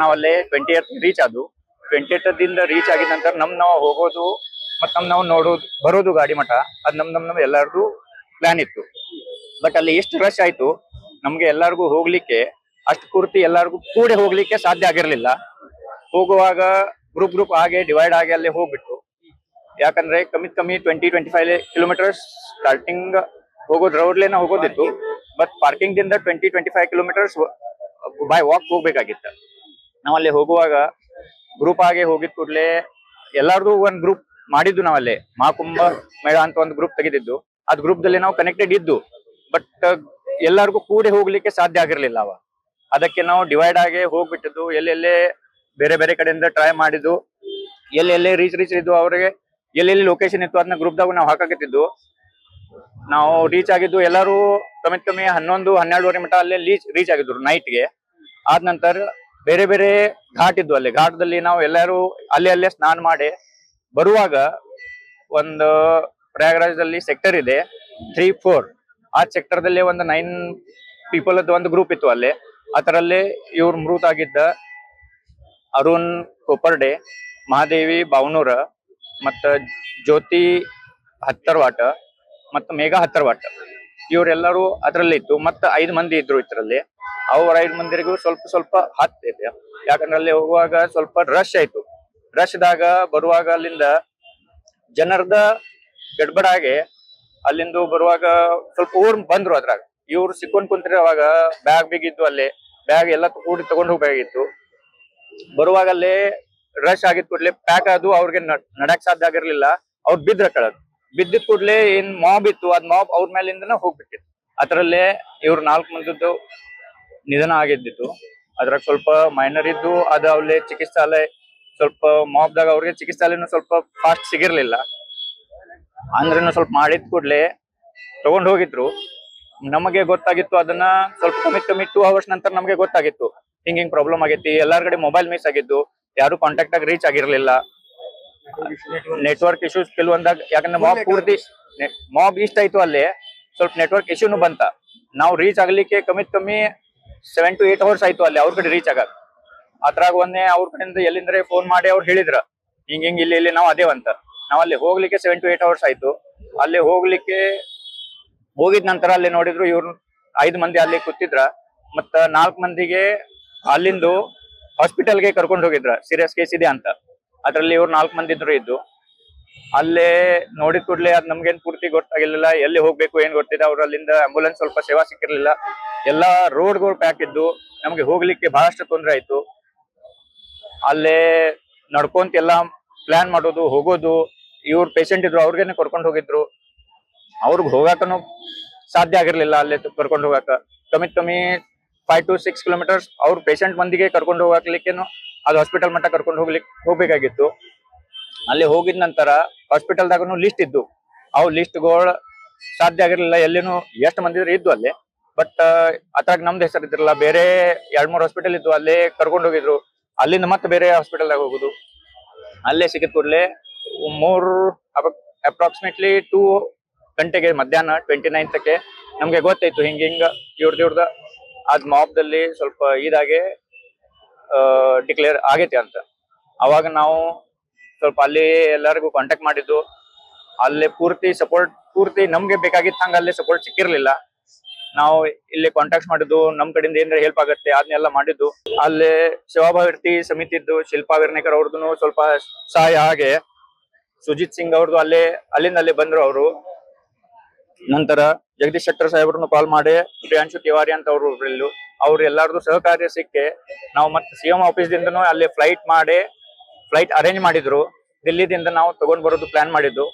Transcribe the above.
ನಾವಲ್ಲೇ 20th reach ಆದ್ವು. 20th ದಿಂದ reach ಆಗಿದ ನಂತರ ನಾವು ಹೋಗೋದು ಮತ್ ನಾವು ನೋಡೋದು ಬರೋದು ಗಾಡಿ ಮಠ ಅದ್ ನಮ್ ಎಲ್ಲಾರ್ದು ಪ್ಲಾನ್ ಇತ್ತು. ಬಟ್ ಅಲ್ಲಿ ಎಷ್ಟು ರಶ್ ಆಯ್ತು, ನಮ್ಗೆ ಎಲ್ಲಾರ್ಗು ಹೋಗ್ಲಿಕ್ಕೆ ಅಷ್ಟು ಪೂರ್ತಿ ಎಲ್ಲಾರ್ಗು ಕೂಡಿ ಹೋಗ್ಲಿಕ್ಕೆ ಸಾಧ್ಯ ಆಗಿರ್ಲಿಲ್ಲ. ಹೋಗುವಾಗ ಗ್ರೂಪ್ ಹಾಗೆ ಡಿವೈಡ್ ಆಗಿ ಅಲ್ಲಿ ಹೋಗ್ಬಿಟ್ಟು, ಯಾಕಂದ್ರೆ ಕಮ್ಮಿ 20-25 ಕಿಲೋಮೀಟರ್ಸ್ ಸ್ಟಾರ್ಟಿಂಗ್ ಹೋಗೋದು ರೋಡ್ಲೇನ ಹೋಗೋದಿತ್ತು. ಬಟ್ ಪಾರ್ಕಿಂಗ್ ದಿಂದ 20-25 ಕಿಲೋಮೀಟರ್ಸ್ ಬೈ ವಾಕ್ ಹೋಗ್ಬೇಕಾಗಿತ್ತು. ನಾವಲ್ಲಿ ಹೋಗುವಾಗ ಗ್ರೂಪ್ ಆಗಿ ಹೋಗಿದ್ ಕೂಡ್ಲೆ ಎಲ್ಲಾರ್ದು ಒಂದ್ ಗ್ರೂಪ್ ಮಾಡಿದ್ದು. ನಾವಲ್ಲಿ ಮಹಾಕುಂಭ ಮೇಳ ಅಂತ ಒಂದು ಗ್ರೂಪ್ ತೆಗೆದಿದ್ದು. ಅದ್ ಗ್ರೂಪ್ ದಲ್ಲಿ ನಾವು ಕನೆಕ್ಟೆಡ್ ಇದ್ದು. ಬಟ್ ಎಲ್ಲಾರ್ಗು ಕೂಡಿ ಹೋಗ್ಲಿಕ್ಕೆ ಸಾಧ್ಯ ಆಗಿರ್ಲಿಲ್ಲ ಅದಕ್ಕೆ ನಾವು ಡಿವೈಡ್ ಆಗಿ ಹೋಗ್ಬಿಟ್ಟಿದ್ದು. ಎಲ್ಲೆಲ್ಲೇ ಬೇರೆ ಕಡೆಯಿಂದ ಟ್ರೈ ಮಾಡಿದ್ದು, ಎಲ್ಲೆಲ್ಲೇ ರೀಚ್ ಇದ್ದು ಅವ್ರಿಗೆ ಎಲ್ಲೆಲ್ಲಿ ಲೊಕೇಶನ್ ಇತ್ತು ಅದನ್ನ ಗ್ರೂಪ್ದಾಗ ನಾವು ಹಾಕಕತ್ತಿದ್ದು. ನಾವು ರೀಚ್ ಆಗಿದ್ದು ಎಲ್ಲರೂ ಕಮ್ಮಿ 11-12 ಮಟ್ಟ ಅಲ್ಲೇ ರೀಚ್ ಆಗಿದ್ರು ನೈಟ್ಗೆ. ಆದ ನಂತರ ಬೇರೆ ಘಾಟ್ ಇದ್ವು. ಅಲ್ಲಿ ಘಾಟದಲ್ಲಿ ನಾವು ಎಲ್ಲರೂ ಅಲ್ಲೇ ಸ್ನಾನ ಮಾಡಿ ಬರುವಾಗ ಒಂದು ಪ್ರಯಾಗರಾಜದಲ್ಲಿ ಸೆಕ್ಟರ್ ಇದೆ 3-4. ಆ ಸೆಕ್ಟರ್ ದಲ್ಲಿ ಒಂದು 9 ಪೀಪಲ್ ಒಂದು ಗ್ರೂಪ್ ಇತ್ತು ಅಲ್ಲಿ. ಅದರಲ್ಲಿ ಇವ್ರು ಮೃತ ಆಗಿದ್ದ ಅರುಣ್ ಕೊಪರ್ಡೆ, ಮಹಾದೇವಿ ಬಾವನೂರ, ಮತ್ತ ಜ್ಯೋತಿ ಹತ್ತರ್ವಾಟ ಮತ್ತು ಮೇಘ ಹತ್ತರ್ವಾಟ ಇವರೆಲ್ಲರೂ ಅದರಲ್ಲಿ ಇತ್ತು. ಮತ್ತ 5 ಮಂದಿ ಇದ್ರು ಇದ್ರಲ್ಲಿ. ಅವ್ರ 5 ಮಂದಿರಿಗೂ ಸ್ವಲ್ಪ ಹತ್ತಿದೆ, ಯಾಕಂದ್ರೆ ಅಲ್ಲಿ ಹೋಗುವಾಗ ಸ್ವಲ್ಪ ರಶ್ ಆಯ್ತು. ರಶ್ದಾಗ ಬರುವಾಗ ಅಲ್ಲಿಂದ ಜನರದ ಗಡ್ಬಡಾಗಿ ಅಲ್ಲಿಂದ ಬರುವಾಗ ಸ್ವಲ್ಪ ಊರ್ ಬಂದ್ರು. ಅದ್ರಾಗ ಇವ್ರು ಸಿಕ್ಕೊಂಡ್ ಕುಂತಿರುವಾಗ ಬ್ಯಾಗ್ ಬಿಗಿದ್ದು, ಅಲ್ಲಿ ಬ್ಯಾಗ್ ಎಲ್ಲ ಕೂಡಿ ತಗೊಂಡ್ ಹೋಗ್ಬೇಕಾಗಿತ್ತು. ಬರುವಾಗ ಅಲ್ಲೇ ರಶ್ ಆಗಿದ್ ಕೂಡ್ಲೆ ಪ್ಯಾಕ್ ಅದು ಅವ್ರಿಗೆ ನಡಕ್ ಸಾಧ್ಯ ಆಗಿರ್ಲಿಲ್ಲ. ಅವ್ರು ಬಿದ್ರ ಕೆಳಗ್ ಬಿದ್ದಿದ್ ಕೂಡ್ಲೆ ಏನ್ ಮಾಬ್ ಇತ್ತು, ಅದ್ ಮಾಬ್ ಅವ್ರ ಮೇಲಿಂದನ ಹೋಗ್ಬಿಟ್ಟಿತ್ತು. ಅದರಲ್ಲೇ ಇವ್ರು 4 ಮಂದಿದ್ದು ನಿಧನ ಆಗಿದ್ದಿತ್ತು. ಅದ್ರಾಗ ಸ್ವಲ್ಪ ಮೈನರ್ ಇದ್ದು. ಅದು ಅವ್ಲೆ ಚಿಕಿತ್ಸಾಲಯ ಸ್ವಲ್ಪ ಮಾಬ್ದಾಗ ಅವ್ರಿಗೆ ಚಿಕಿತ್ಸಾಲಯನು ಸ್ವಲ್ಪ ಫಾಸ್ಟ್ ಸಿಗಿರ್ಲಿಲ್ಲ. ಅಂದ್ರೇನು ಸ್ವಲ್ಪ ಮಾಡಿದ್ ಕೂಡ್ಲೆ ತಗೊಂಡ್ ಹೋಗಿದ್ರು. ನಮಗೆ ಗೊತ್ತಾಗಿತ್ತು ಅದನ್ನ ಸ್ವಲ್ಪ ಕಮ್ಮಿ 2 ಅವರ್ಸ್ ನಂತರ ನಮಗೆ ಗೊತ್ತಾಗಿತ್ತು ಹಿಂಗ್ ಪ್ರಾಬ್ಲಮ್ ಆಗೈತಿ. ಎಲ್ಲಾರ್ ಕಡೆ ಮೊಬೈಲ್ ಮಿಸ್ ಆಗಿದ್ದು, ಯಾರು ಕಾಂಟ್ಯಾಕ್ಟ್ ಆಗಿ ರೀಚ್ ಆಗಿರ್ಲಿಲ್ಲ. ನೆಟ್ವರ್ಕ್ ಇಶ್ಯೂಸ್ ಕೆಲವೊಂದಾಗ, ಯಾಕಂದ್ರೆ ಮಾಬ್ ಇಷ್ಟ ಆಯ್ತು. ಅಲ್ಲಿ ಸ್ವಲ್ಪ ನೆಟ್ವರ್ಕ್ ಇಶ್ಯೂನು ಬಂತ. ನಾವು ರೀಚ್ ಆಗ್ಲಿಕ್ಕೆ ಕಮ್ಮಿ 7 to 8 ಅವರ್ಸ್ ಆಯ್ತು ಅಲ್ಲಿ ಅವ್ರ ಕಡೆ ರೀಚ್ ಆಗ. ಅದ್ರಾಗ ಒಂದೇ ಅವ್ರ ಕಡೆಯಿಂದ ಎಲ್ಲಿಂದ್ರೆ ಫೋನ್ ಮಾಡಿ ಅವ್ರು ಹೇಳಿದ್ರ ಹಿಂಗ್ ಇಲ್ಲಿ ನಾವು ಅದೇವಂತ. ನಾವ್ ಅಲ್ಲಿ ಹೋಗ್ಲಿಕ್ಕೆ 7 to 8 ಅವರ್ಸ್ ಆಯ್ತು. ಅಲ್ಲಿ ಹೋಗಿದ ನಂತರ ಅಲ್ಲಿ ನೋಡಿದ್ರು ಇವ್ರು 5 ಮಂದಿ ಅಲ್ಲಿ ಕೂತಿದ್ರ. ಮತ್ತ 4 ಮಂದಿಗೆ ಅಲ್ಲಿಂದು ಹಾಸ್ಪಿಟಲ್ಗೆ ಕರ್ಕೊಂಡು ಹೋಗಿದ್ರ, ಸೀರಿಯಸ್ ಕೇಸ್ ಇದೆ ಅಂತ. ಅದ್ರಲ್ಲಿ ಇವ್ರು 4 ಮಂದಿ ಇದ್ದು. ಅಲ್ಲೇ ನೋಡಿದ ಕೂಡ್ಲೆ ಅದ್ ನಮ್ಗೇನ್ ಪೂರ್ತಿ ಗೊತ್ತಾಗಿರ್ಲಿಲ್ಲ, ಎಲ್ಲಿ ಹೋಗ್ಬೇಕು ಏನ್ ಗೊತ್ತಿದೆ. ಅವ್ರ ಅಲ್ಲಿಂದ ಆಂಬುಲೆನ್ಸ್ ಸ್ವಲ್ಪ ಸೇವಾ ಸಿಕ್ಕಿರ್ಲಿಲ್ಲ. ಎಲ್ಲಾ ರೋಡ್ಗಳು ಪ್ಯಾಕ್ ಇದ್ದು. ನಮ್ಗೆ ಹೋಗ್ಲಿಕ್ಕೆ ಬಹಳಷ್ಟು ತೊಂದ್ರೆ ಆಯ್ತು. ಅಲ್ಲೇ ನಡ್ಕೊಂತ ಎಲ್ಲಾ ಪ್ಲಾನ್ ಮಾಡೋದು, ಹೋಗೋದು. ಇವ್ರು ಪೇಷಂಟ್ ಇದ್ರು, ಅವ್ರಿಗೇನೆ ಕರ್ಕೊಂಡು ಹೋಗಿದ್ರು. ಅವ್ರಿಗೆ ಹೋಗಾಕನು ಸಾಧ್ಯ ಆಗಿರ್ಲಿಲ್ಲ. ಅಲ್ಲೇ ಕರ್ಕೊಂಡು ಹೋಗಾಕ ಕಮ್ಮಿ 5 to 6 ಕಿಲೋಮೀಟರ್ಸ್ ಅವ್ರ ಪೇಷಂಟ್ ಮಂದಿಗೆ ಕರ್ಕೊಂಡು ಹೋಗ್ಲಿಕ್ಕೇನು ಅದು ಹಾಸ್ಪಿಟಲ್ ಮಟ್ಟ ಕರ್ಕೊಂಡು ಹೋಗ್ಬೇಕಾಗಿತ್ತು. ಅಲ್ಲಿ ಹೋಗಿದ ನಂತರ ಹಾಸ್ಪಿಟಲ್ದಾಗನು ಲಿಸ್ಟ್ ಇದ್ದು. ಅವು ಲಿಸ್ಟ್ಗಳು ಸಾಧ್ಯ ಆಗಿರ್ಲಿಲ್ಲ. ಎಲ್ಲಿನೂ ಎಷ್ಟು ಮಂದಿ ಇದ್ದು ಅಲ್ಲಿ. ಬಟ್ ಅದ್ರಾಗ ನಮ್ದು ಹೆಸರು ಇದ್ರಲ್ಲ, ಬೇರೆ 2-3 ಹಾಸ್ಪಿಟಲ್ ಇದ್ದು. ಅಲ್ಲೇ ಕರ್ಕೊಂಡು ಹೋಗಿದ್ರು. ಅಲ್ಲಿಂದ ಮತ್ತೆ ಬೇರೆ ಹಾಸ್ಪಿಟಲ್ದಾಗ ಹೋಗುದು. ಅಲ್ಲೇ ಸಿಕ್ಕಿದ ಕೂಡ್ಲೆ ಅಪ್ರಾಕ್ಸಿಮೇಟ್ಲಿ 2 ಗಂಟೆಗೆ ಮಧ್ಯಾಹ್ನ 29ಕ್ಕೆ ನಮ್ಗೆ ಗೊತ್ತಾಯ್ತು ಹಿಂಗ ಇವ್ರದ ಅದ್ ಮಾಬ್ದಲ್ಲಿ ಸ್ವಲ್ಪ ಇದಾಗೆ ಡಿಕ್ಲೇರ್ ಆಗೈತಿ ಅಂತ. ಅವಾಗ ನಾವು ಸ್ವಲ್ಪ ಅಲ್ಲಿ ಎಲ್ಲರಿಗೂ ಕಾಂಟ್ಯಾಕ್ಟ್ ಮಾಡಿದ್ದು. ಅಲ್ಲೇ ಪೂರ್ತಿ ನಮ್ಗೆ ಬೇಕಾಗಿತ್ತು ಹಂಗ ಅಲ್ಲೇ ಸಪೋರ್ಟ್ ಸಿಕ್ಕಿರ್ಲಿಲ್ಲ. ನಾವು ಇಲ್ಲಿ ಕಾಂಟ್ಯಾಕ್ಟ್ ಮಾಡಿದ್ದು, ನಮ್ ಕಡೆಯಿಂದ ಏನಾರ ಹೆಲ್ಪ್ ಆಗತ್ತೆ ಅದನ್ನೆಲ್ಲ ಮಾಡಿದ್ದು. ಅಲ್ಲೇ ಸೇವಾಭಾರತಿ ಸಮಿತಿ ಇದ್ದು, ಶಿಲ್ಪಾ ವಿರ್ನೇಕರ್ ಅವ್ರದ್ದು ಸ್ವಲ್ಪ ಸಹಾಯ. ಹಾಗೆ ಸುಜಿತ್ ಸಿಂಗ್ ಅವ್ರದ್ದು ಅಲ್ಲಿಂದ ಬಂದ್ರು ಅವರು. ನಂತರ ಜಗದೀಶ್ ಶೆಟ್ಟರ್ ಸಾಹೇಬ್ರನ್ನು ಕಾಲ್ ಮಾಡಿ ಪ್ರಿಯಾಂಶು ತಿವಾರಿ ಅಂತ ಅವ್ರು ಎಲ್ಲಾರ್ದು ಸಹಕಾರ್ಯ ಸಿಕ್ಕಿ ನಾವು ಮತ್ತೆ ಸಿಎಂ ಆಫೀಸ್ ದಿಂದನೂ ಅಲ್ಲಿ ಫ್ಲೈಟ್ ಅರೇಂಜ್ ಮಾಡಿದ್ರು. ದಿಲ್ಲಿದಿಂದ ನಾವು ತಗೊಂಡ್ ಬರೋದು ಪ್ಲಾನ್ ಮಾಡಿದ್ದು.